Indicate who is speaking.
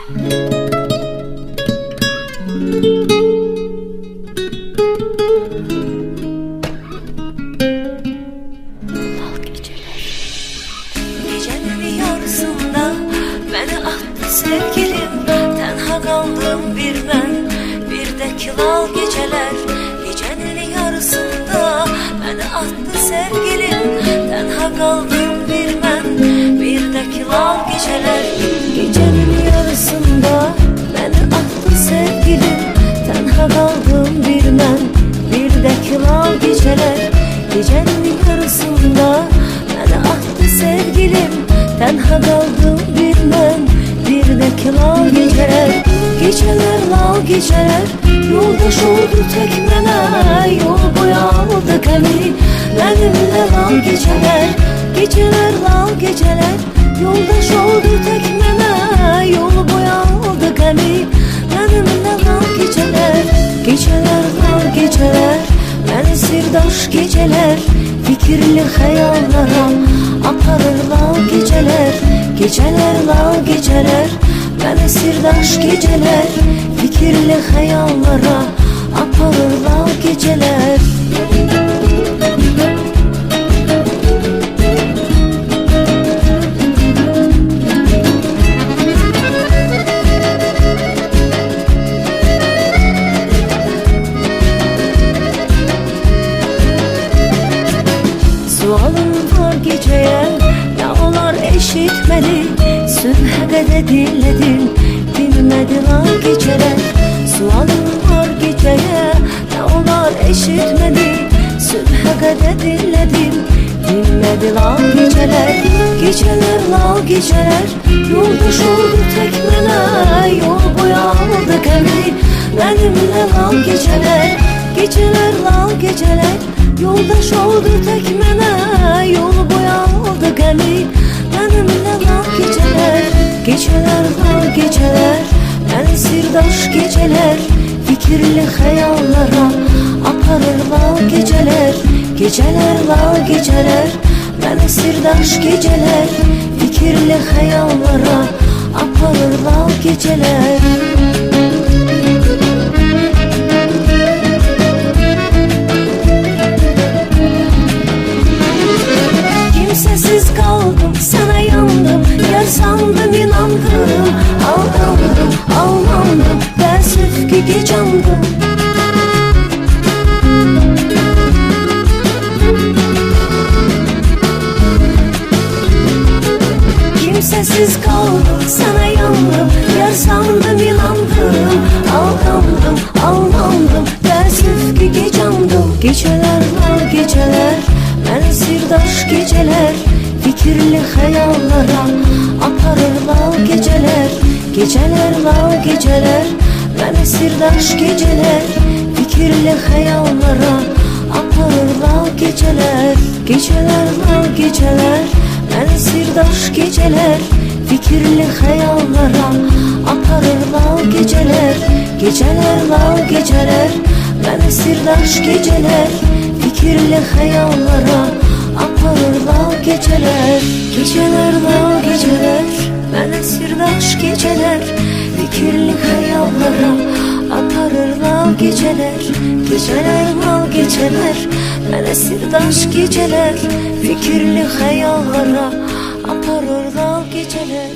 Speaker 1: Gecenin yarısında beni attı sevgilim, tenha kaldım bir ben, bir de kilal geceler. Gecenin yarısında beni attı sevgilim, tenha kaldım bir ben, bir de kilal geceler. Gecenin yarısında beni attı sevgilim, tenha kaldım bir ben, bir de kilal geceler. Gecenin yarısında beni attı sevgilim, tenha kaldım bir ben, bir de kilal geceler. Geceler lal geceler, yoldaş oldu tek mənə, yol boyu aldı qəmi, benimle lal geceler. Geceler lal geceler, yoldaş oldu tek mənə, yol boyu aldı qəmi, benimle lal geceler. Geceler lal geceler, beni sirdaş geceler, fikirli hayallara aparır lal geceler. Geceler lal geceler, beni sirdaş geceler, fikirli hayallara aparır lal geceler. Sualım var geceye, ne olar eşitmeli, sübhə qədər dinledim, bilmedi lan geceler. Sualım var geceye, ne olar eşitmedi, sübhə qədər dinledim, bilmedi lan geceler. Geceler lal geceler, yoldaş oldu tek mənə, yol boyu aldı qəmi, benimle lal geceler. Geceler lal geceler, yoldaş oldu tek mənə, yol boyu aldı qəmi, benimle lal geceler. Geceler lal geceler, beni sirdaş geceler, fikirli hayallara aparır lal geceler. Geceler lal geceler, beni sirdaş geceler, fikirli hayallara aparır lal geceler. Kimsesiz kaldım, sana yandım, yer sandım, inandım, aldandım, almandım, tersif ki gecandım. Kimsesiz kaldım, sana yandım, yer sandım, inandım, aldandım, almandım, tersif ki gecandım. Geceler var geceler, beni sirdaş geceler, fikirli hayallara aparır lal geceler. Geceler lal geceler, beni sirdaş geceler, fikirli hayallara aparır lal geceler. Geceler lal geceler, beni sirdaş geceler, fikirli hayallara aparır lal geceler. Geceler lal geceler, beni sirdaş geceler, fikirli hayallara aparır lal geceler. Geceler lal geceler, beni sirdaş geceler, fikirli hayallara aparır lal geceler. Geceler lal geceler, beni sirdaş geceler, fikirli hayallara aparır lal geceler.